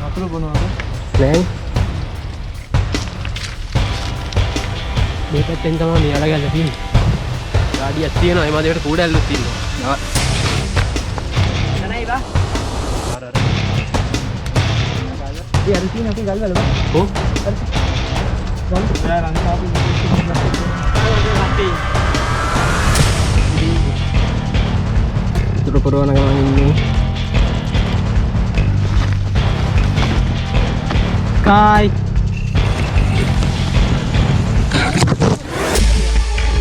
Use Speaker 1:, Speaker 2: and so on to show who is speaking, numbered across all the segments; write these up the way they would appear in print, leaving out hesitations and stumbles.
Speaker 1: අතුරු බොනවද?
Speaker 2: නෑ. මේ පැත්තෙන් තමයි මේ අලගල්ල තියෙන්නේ. ගාඩියක් තියෙනවා ඒ මැදට කූඩැල්ලුත් තියෙනවා. නෑ බා. අර. ඒ අර තියෙන අපේ ගල්වල බා. කො? අර. ගල් යා රන් කාපු තුරු පුරවන ගමන් ඉන්නේ. Kai.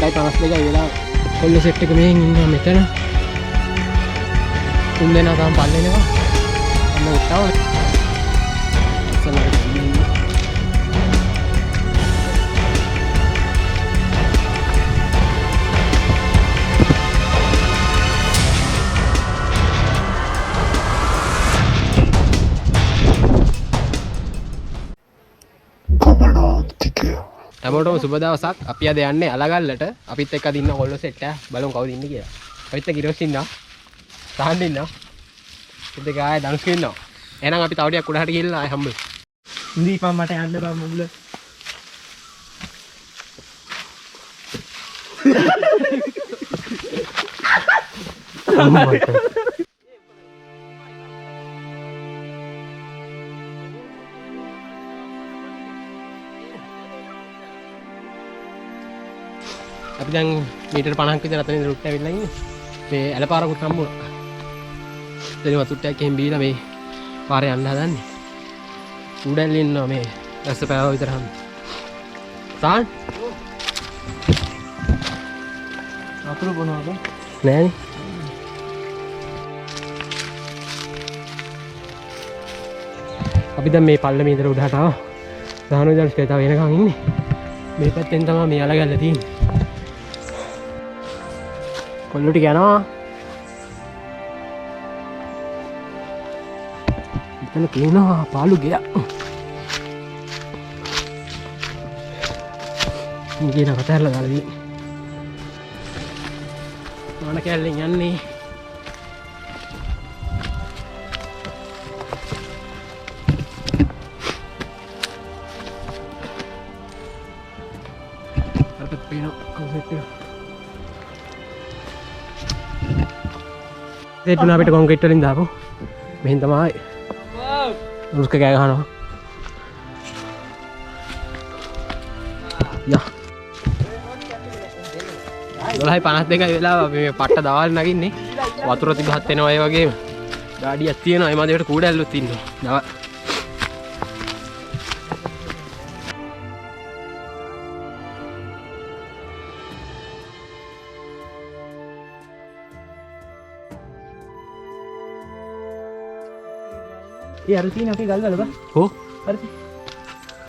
Speaker 2: Kai panas දෙකයි වෙලා කොල්ල සෙට් එක මෙහෙන් ඉන්නවා මෙතන. තුන් දෙනා තාම පල්ලෙනවා. අන්න උට්ටව. සලකට ඉන්නේ. හැමෝටම සුබ දවසක්. අපි අද යන්නේ අලගල්ලට. අපිත් එක්ක දින්න කොල්ල සෙට් එක. බලමු කවුද ඉන්නේ කියලා. අපිත් එක්ක ඉරොස් ඉන්නවා. සාහන්ද ඉන්නවා. ඉතින් ගාය දනුස් ඉන්නවා. එහෙනම් අපි තව ටිකක් උඩහට ගිහිල්ලා ආයෙ හම්බෙමු.
Speaker 1: ඉඳීපන් මට යන්න බෑ මුල.
Speaker 2: අපි දැන් මීටර් 50ක් විතර අතනින් රුට් ඇවිල්ලා ඉන්නේ. මේ ඇලපාරකුත් හම්බුණා. එතන වතුට්ටයක් එහෙන් බීලා මේ පාරේ යන්න හදන්නේ. උඩැල්ල ඉන්නවා මේ දැස්ස පෑව විතර හම්. සාන්
Speaker 1: අතුරු බොනවද?
Speaker 2: නෑනේ. අපි දැන් මේ පල්ලමේ ඉඳලා උඩහට ආවා. සාහනෝ ජල් ස්ටේට් ආව එනකන් ඉන්නේ. මේ පැත්තෙන් තමයි මේ අලගල්ල තියෙන්නේ. කොල්ලෝ ටික යනවා. එතන තියෙනවා පාළු ගෙයක්. මේ කියන කතරලා දාලා තියෙන්නේ. මාන කැලෙන් යන්නේ. අර පේනවා කොන්සෙප්ට් එක. දෙතුන අපිට කොන්ක්‍රීට් වලින් දාපු. මෙහෙන් තමයි. රුස්ක කෑ ගහනවා. යා. 12:52 වෙලාව අපි මේ පට්ට දවල් නගින්නේ. වතුර 37 වෙනවා ඒ වගේම. ගාඩියක් තියෙනවා ඒ මැදට කූඩැල්ලුත් ඉන්නවා. දවල්.
Speaker 1: ඒ අර තියෙන අපේ ගල්වල බා.
Speaker 2: හො?
Speaker 1: අර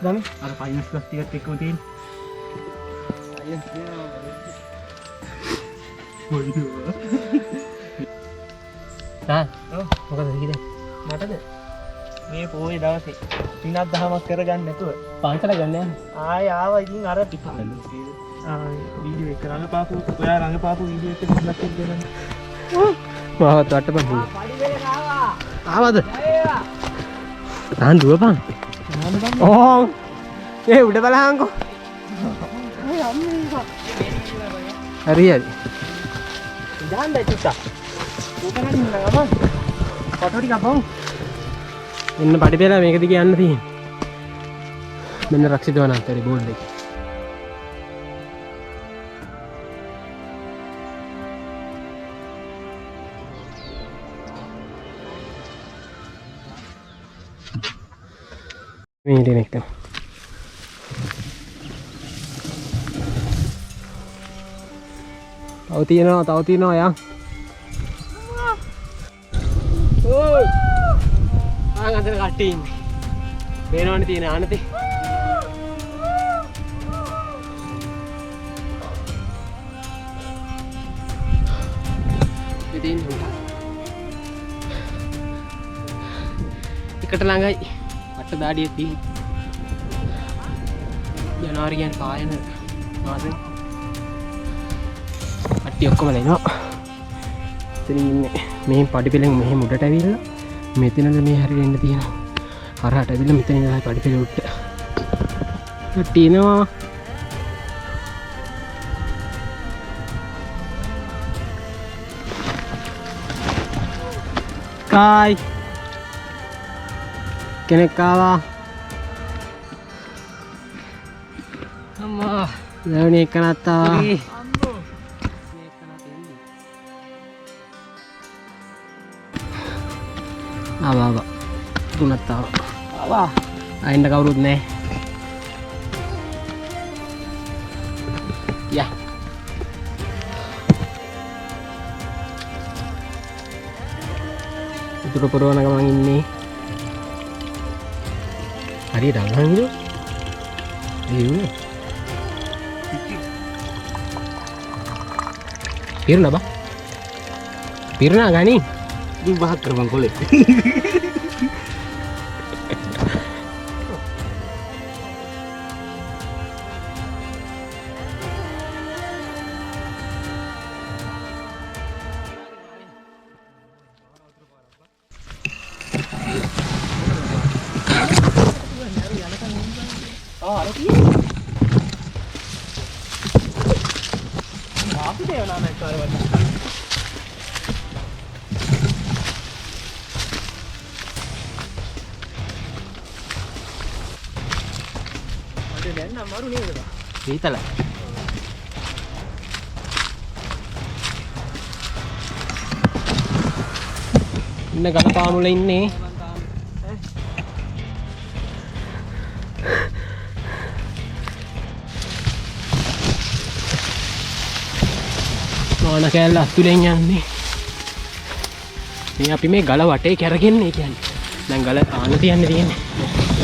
Speaker 1: ගමේ අර ෆයිනස් ප්ලස් ටිකත් එක්කම තියෙන.
Speaker 2: තා මොකද හිතේ?
Speaker 1: මටද මේ පොයේ දවසේ පිනක් දහමක් කරගන්න නැතුව
Speaker 2: පාන්සල ගන්න යන්නේ.
Speaker 1: ආයෙ ආවා ඉතින් අර වීඩියෝ එක රඟපාපු ඔයා රඟපාපු වීඩියෝ එක දෙන්නත් දෙන්න.
Speaker 2: මාවත් වටපන්. ආවද? තාන් දුවපන්. ඕ ඒ උඩ බලහන්කෝ. හරි හරි.
Speaker 1: දාන්න චුට්ටා. උකරන් නගම. ෆොටෝ ටික අපන්.
Speaker 2: එන්න පඩි පෙලා මේක දිගේ යන්න තියෙන්නේ. මෙන්න රක්ෂිත වනාන්තරේ බෝඩ් එක. මේ ඉතින් එක්ක. තව තියෙනවා යන්. ඕයි. ආන් අතන කට්ටිය ඉන්නේ. පේනවනේ තියෙන ආනතේ. ඉතින් එකට ළඟයි අට දාඩිය තියෙන. ජනවාරි කියන්නේ පායන මාසෙ. කට්ටිය ඔක්කොම එනවා. ඉතින් ඉන්නේ. මේ පඩිපෙළෙන් මෙහෙම උඩට ඇවිල්ලා මෙතනද මේ හරියට එන්න තියෙනවා. හරහට ඇවිල්ලා මෙතන ඉඳලා පඩිපෙළ උඩට. තියෙනවා. කායි කෙනෙක් ආවා. අම්මා දැන් එක නැත්තා. අම්මෝ මේක නැතෙන්නේ. ආවා තුනක් ආවා. අයින්න කවුරුත් නැහැ. යා උතුර පොරවන ගමන් ඉන්නේ. හරියට අල්ලන් ඉන්නේ. ඒ පිරණ බා. පිරණ ගනි. ඉතින් බහක් කරපන් කොලේ. සීතල ඉන්න ගලපාමුල ඉන්නේ. මාන කෑල්ල අතුලෙන් යන්නේ. මේ අපි මේ ගල වටේ කැරගෙන්නේ කියන්නේ. දැන් ගල ආන තියන්න තියෙන්නේ.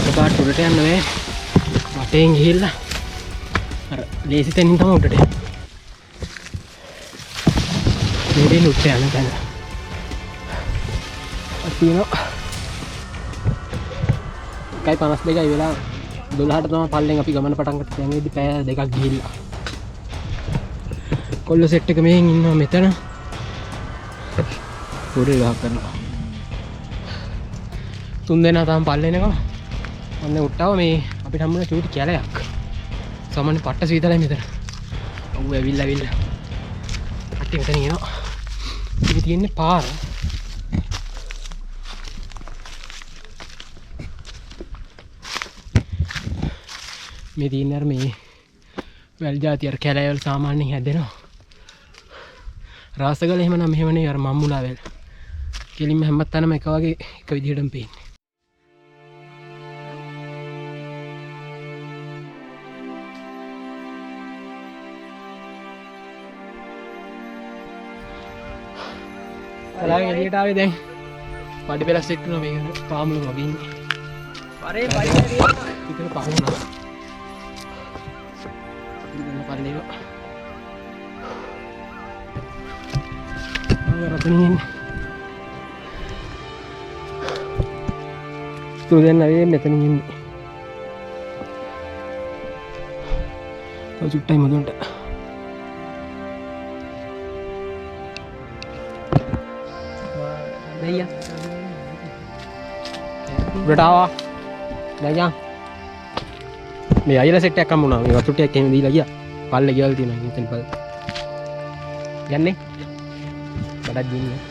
Speaker 2: එකපාරට උඩට යන්න බෑ. වටේන් ගිහිල්ලා අර ලේසි තැනින් තමයි උඩට යන්නේ. මේකේ උඩට යන තැන. තියෙනවා 1:52යි වෙලා 12ට තමයි පල්ලෙන් අපි ගමන පටන් ගත්තේ. දැන් ඉදි පැය දෙකක් ගිහිල්ලා. කොල්ල සෙට් එක මෙහෙන් ඉන්නවා මෙතන. පොඩි ගහ කරනවා. 3 දෙනා තමයි පල්ලේ එනකම්. අන්න උට්ටාව මේ අපිට හම්බුනේ චූටි කැලයක්. සාමාන්‍ය පට්ට සීතලයි මෙතන. ඔව් ඇවිල්ලා. අට්ටි මෙතන එනවා. ඉතින් තියෙන්නේ පාර. මේ තියෙන මේ වැල් జాති අර කැලේ වල සාමාන්‍යයෙන් හැදෙනවා. රාසගල එහෙම නම් මෙහෙම නේ අර මම්මුලා වැල්. කෙලින්ම හැමතැනම එක වගේ එක විදිහටම පේන්නේ. කලාවේ එළියට ආවේ දැන්. පඩි පෙළ සෙට් වෙනවා මේක පාමුල වගේ ඉන්නේ. පරේ ඉතින් පහුණා. ඉතින් පල්ලේ රතනින් ස්ටුඩන්ට් නවේ මෙතනින් ඉන්නේ. චුට්ටයි මුදුන්ට. දෙයියා. උඩට ආවා. දැන් මේ අයිලා සෙට් එකක් හම්බුණා. මේ වතුර ටිකක් එහෙම දීලා ගියා. පල්ලේ ගෙවල් තියෙනවා මෙතන පල්ල. යන්නේ. බඩක් දින්නේ.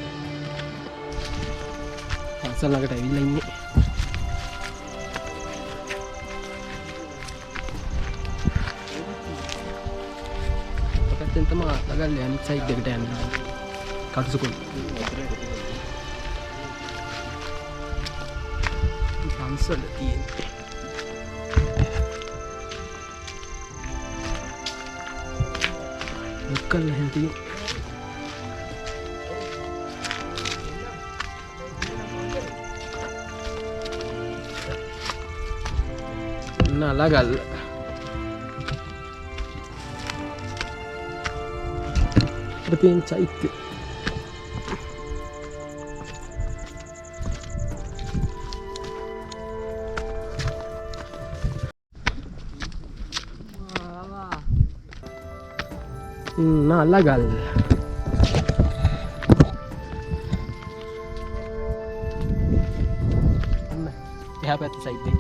Speaker 2: අසල් ළඟට ඇවිල්ලා ඉන්නේ. ඔතෙන් තමයි ළඟල්ලේ අනිත් සයිඩ් එකට යන්නේ. කටුසුකුල්. පන්සල තියෙන්නේ. කල්ල හැටිය නලගල් ප්‍රතින් චෛත්‍ය නලගල් එහා පැත්ත සයිඩ් එක.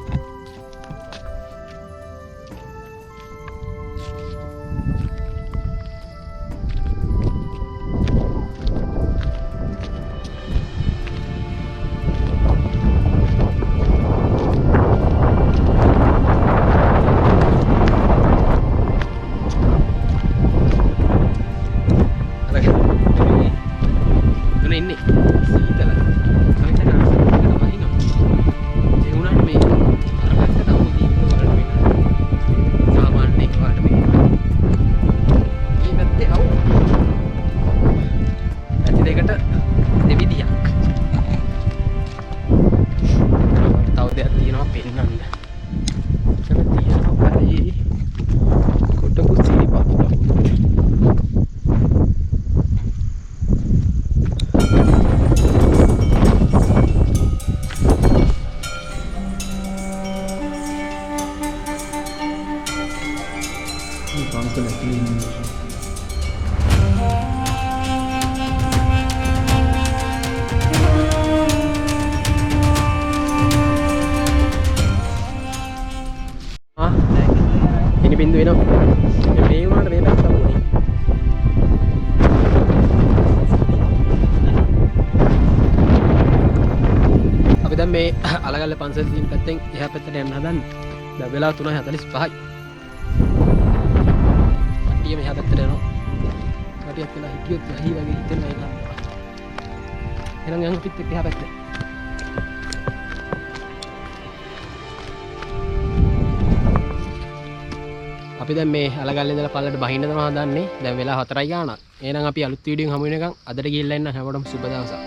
Speaker 2: ini pintu ini ini mana ada bebas kamu nih අපි දැන් මේ අලගල්ල පන්සල් තියෙන පැත්තෙන් එහා පැත්තට යන්න හදන්නේ. දැන් වෙලාව 3:45යි. කට්ටිය මෙහා පැත්තට යනවා. කට්ටියක් වෙලා හිටියොත් ඇහි වගේ හිතෙනවා ඒක. එහෙනම් යන්න පිට එහා පැත්තට. අපි දැන් මේ අලගල්ලේ ඉඳලා පල්ලට බහින්න තමයි හදන්නේ. දැන් වෙලා 4යි ගානක්. එහෙනම් අපි අලුත් වීඩියෝ එකෙන් හමු වෙනකන් අදට ගිහිල්ලා ඉන්න හැමෝටම සුබ දවසක්.